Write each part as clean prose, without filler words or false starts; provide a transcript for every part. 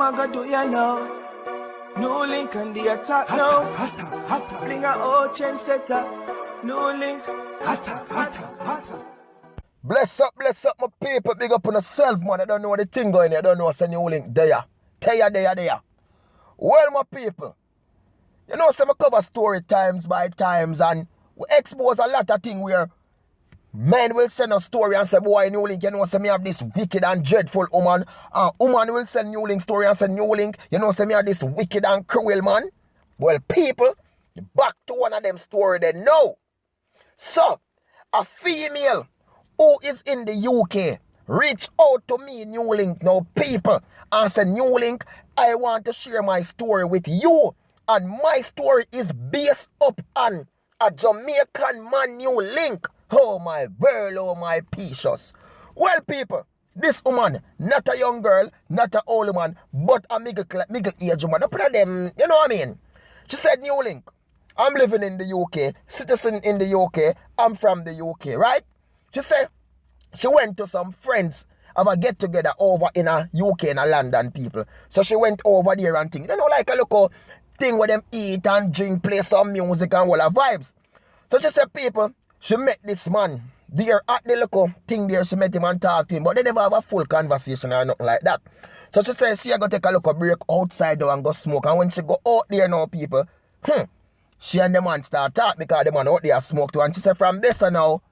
I gonna do ya now? New link and the attack now. Bring a old chain setter. New link. Hotter. Bless up, my people. Big up on yourself, man. I don't know what the thing going here. I don't know what's a new link there. There. Well, my people. You know, some cover story times by times and we expose a lot of things where men will send a story and say, boy, new link, you know, say me have this wicked and dreadful woman. Woman will send new link story and say, new link, you know, say me have this wicked and cruel man. Well, people, back to one of them story they know. So, a female who is in the UK reach out to me, New Link, now people, and say, New Link, I want to share my story with you. And my story is based up on a Jamaican man, New Link. Oh my girl, oh my precious. Well, people, this woman, not a young girl, not an old woman, but a middle age woman. Up to them, you know what I mean? She said, New Link, I'm living in the UK, citizen in the UK, I'm from the UK, right? She said, she went to some friends of a get together over in a UK in a London, people. So she went over there and things. You know, like a local thing where them eat and drink, play some music and all the vibes. So she said, people, she met this man there at the local thing there. She met him and talked to him, but they never have a full conversation or nothing like that. So she said she go take a look a break outside now and go smoke. And when she go out there now, people, she and the man start talking because the man out there smoke too. And she said, from this and now,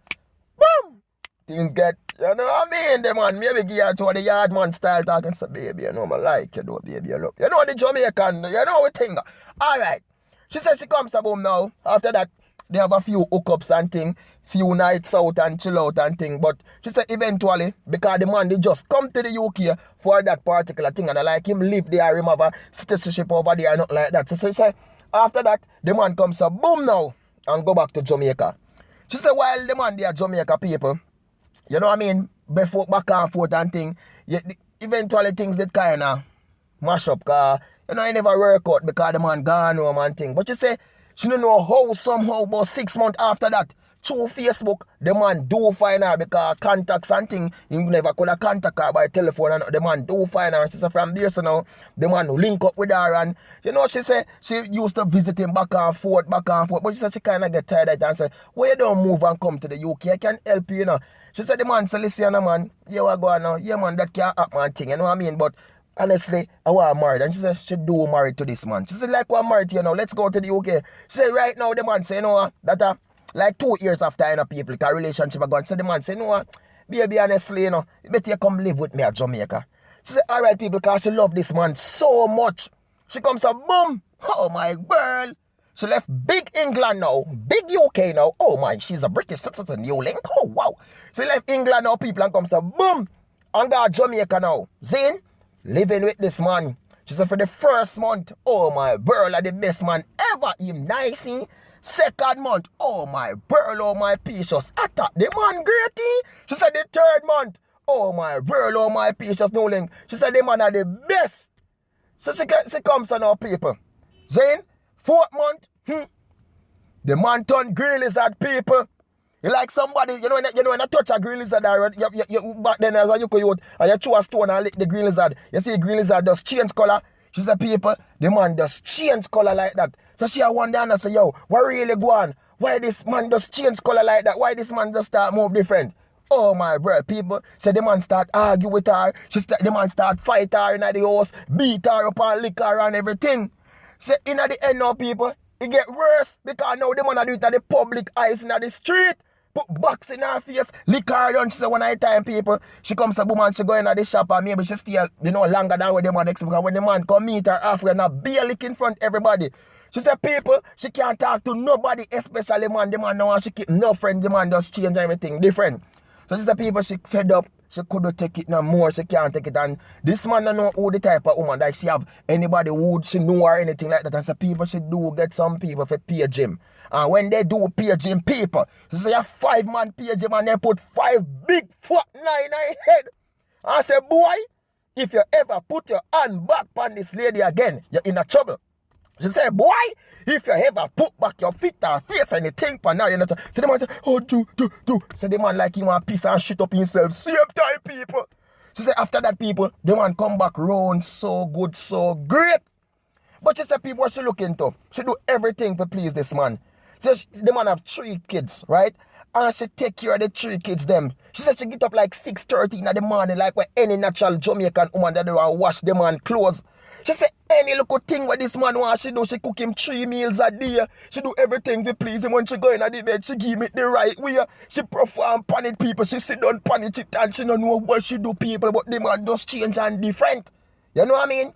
boom, things get, you know what I mean? The man maybe give her to the yard man style talk and say, baby, you know I like you, though, baby, you look. You know the Jamaican, you know what thing. Alright. She said she comes home now. After that, they have a few hookups and thing, few nights out and chill out and thing. But she said eventually, because the man, they just come to the UK for that particular thing. And I like him live there, him have a citizenship over there, not like that. So she said, after that, the man comes up, boom now, and go back to Jamaica. She said, while the man there, Jamaica people, you know what I mean, before back and forth and thing, eventually things that kind of mash up, because, you know, it never work out because the man gone home and thing. But she say, she don't know how somehow about 6 months after that, through Facebook, the man do find her because contacts and thing, you never could have contact her by telephone and the man do find her. She said from there, so now, the man link up with her and, you know, she said she used to visit him back and forth, but she said she kind of get tired of it and said, well, you don't move and come to the UK, I can help you, you know. She said the man said, listen, man, you are going now, yeah, man, that can't happen and thing, you know what I mean, but honestly, I want married. And she said she do married to this man. She said, like, we're married to you now, let's go to the UK. She said, right now, the man say, you know, that like 2 years after I know people, because relationship are gone. So the man say, you know what, baby, honestly, you know, you better you come live with me at Jamaica. She said, all right, people, because she love this man so much. She comes up, boom, oh my girl. She left big England now, big UK now. Oh my, she's a British citizen, New Link. Oh wow. She left England now, people, and comes up, boom, and got Jamaica now. Zane, living with this man. She said for the first month, oh my girl, the best man ever. Him nice. Second month, oh my girl, oh my precious. Attack the man great. She said the third month, oh my girl, oh my precious, no link. She said the man are the best. So she comes on our people. Zane, fourth month, the man turned green lizard people. You like somebody, you know when I touch a green lizard, you back then as a yuko youth, and you throw a stone and lick the green lizard. You see green lizard just change color. She said, people, the man just change color like that. So she wonder and I say, yo, what really go on? Why this man just change color like that? Why this man just start move different? Oh my bro, people. So the man start argue with her. The man start fight her in the house, beat her up and lick her and everything. So in the end now, people, it get worse because now the man do it at the public eyes in the street. Put box in her face, lick her down. She said one night time, people, she comes to boom and she go in at the shop and maybe she stay, you know, longer than what the man expect. Because when the man come meet her halfway and not beer lick in front of everybody. She said, people, she can't talk to nobody, especially man. The man now she keep no friend, the man just change everything different. So she said, people, she fed up. She couldn't take it no more. She can't take it. And this man don't know who the type of woman that she have anybody who she know or anything like that. And so people should do get some people for pay gym. And when they do pay gym people, she say a 5-man pay gym and they put 5 big fat 9 head. And I say, boy, if you ever put your hand back on this lady again, you're in a trouble. She said, boy, if you ever put back your feet or face anything for now, you're not. So the man said, oh, do. So the man like he want piece and shit up himself. Same time, people. She said after that people, the man come back round so good, so great. But she said people what she look into. She do everything to please this man. So the man have 3 kids, right? And she take care of the 3 kids them. She said she get up like 6:30 in the morning, like where any natural Jamaican woman that they want wash the man clothes. She said any little thing where this man want she do, she cook him 3 meals a day. She do everything to please him. When she go in the bed, she give it the right way. She perform pan it people. She sit down pan it and she don't know what she do people, but the man just change and different. You know what I mean?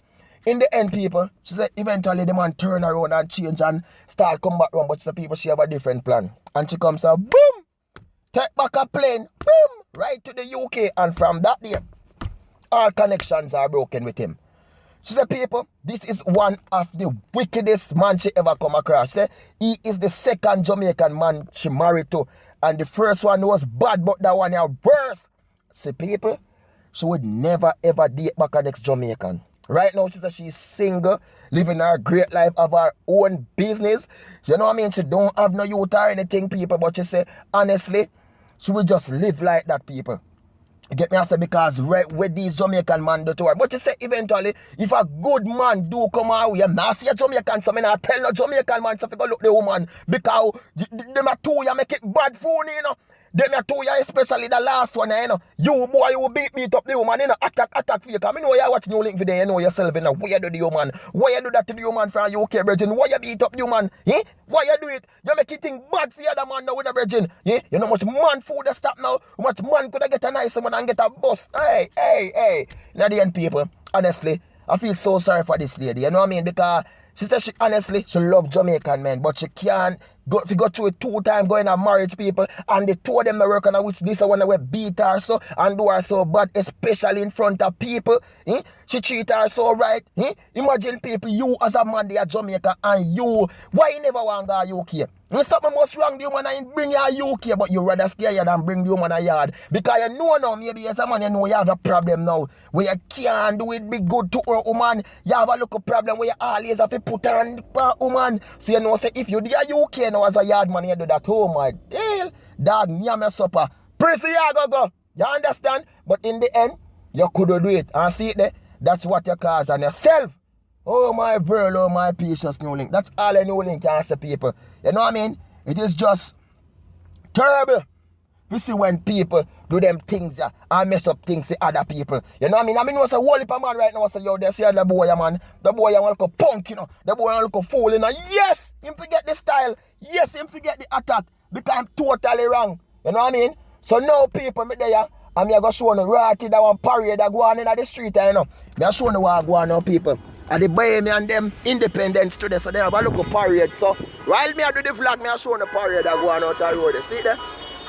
In the end, people, she said eventually the man turn around and change and start come back around, but the people, she have a different plan. And she comes out, boom, take back a plane, boom, right to the UK. And from that day, all connections are broken with him. She said, people, this is one of the wickedest man she ever come across. She said, he is the 2nd Jamaican man she married to. And the first one was bad, but that one is worse. See, people, she would never ever date back a next Jamaican. Right now, she said she's single, living her great life of her own business. You know what I mean? She don't have no youth or anything, people. But she said, honestly, she will just live like that, people. Get me, I say, because right where these Jamaican man do to her. But she say eventually, if a good man do come our way, I'm not see a Jamaican, so I not tell no Jamaican man to go look the woman. Because them are 2 you make it bad for you know. Them are 2 you, especially the last one, you know. You boy, you beat up the woman, you know, attack for you. Because I know you're watching New Link video, you know yourself, you know, why you do the woman? Why you do that to the woman from UK, virgin? Why you beat up the woman? Eh? Why you do it? You make it think bad for the other man now with a virgin. Yeah? You know how much man food that stop now? How much man could I get a nice one and get a bus? Hey. Now the end, people, honestly, I feel so sorry for this lady. You know what I mean? Because she said she honestly, she love Jamaican men, but she can't go, if you go through it 2 times going to marriage people, and the 2 of them that work on which this one that we beat her so and do her so bad, especially in front of people. Eh? She treat her so right. Eh? Imagine people, you as a man, they are Jamaica, and you, why you never want to go UK? Something must wrong the woman and bring you UK, but you rather stay here than bring the woman a yard. Because you know now, maybe as a man, you know you have a problem now. Where you can't do it be good to a woman. You have a little problem where you always have to put her on the woman. So you know, say if you do a UK now as a yard man, you do that, oh my deal. Dog, me my supper. Prison you go. You understand? But in the end, you could do it. And see it there? That's what you cause on yourself. Oh my pearl, oh my precious New Link. That's all a New Link can say, people. You know what I mean? It is just terrible. You see when people do them things and mess up things to other people. You know what I mean? I mean, what's a whole heap of man right now say, yo, they say the boy, man. The boy, you want to punk, you know. The boy, you want to fool, you know. Yes, him forget the style. Yes, him forget the attack. Because I'm totally wrong. You know what I mean? So now people, me there, and me I go show you right that one parade that go on in the street, you know. Me I show you what go on now, people. And the Miami and them independence today, so they have a local parade. So while me I do the vlog, me I show the parade that go on out the road. See there?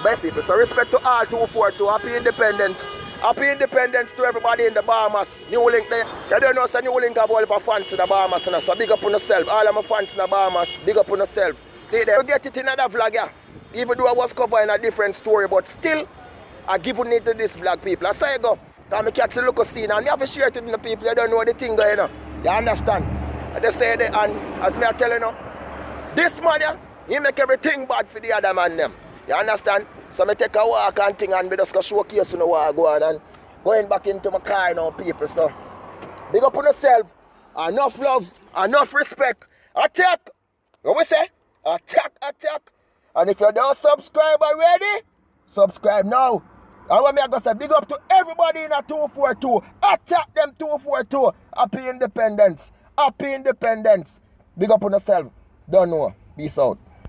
By people. So respect to all 242. Happy independence. Happy independence to everybody in the Bahamas. New Link there. You don't know, so New Link have all the fans in the Bahamas. So big up on yourself. All of my fans in the Bahamas, big up on yourself. See there? You get it in another vlog, yeah. Even though I was covering a different story, but still, I give it to this vlog, people. I say you go. Because I catch a look of scene and I have to share it with the people. You don't know the thing going on. You understand? I just say that, and as me I tell you, this man, he make everything bad for the other man them. You understand? So I take a walk and thing and me just go showcase you know what I go on and going back into my car now, people. So big up on yourself. Enough love, enough respect. Attack! What we say? Attack. And if you don't subscribe already, subscribe now. And when I go say big up to everybody in a 242. Attack them 242. Happy independence. Big up on yourself. Don't know. Peace out.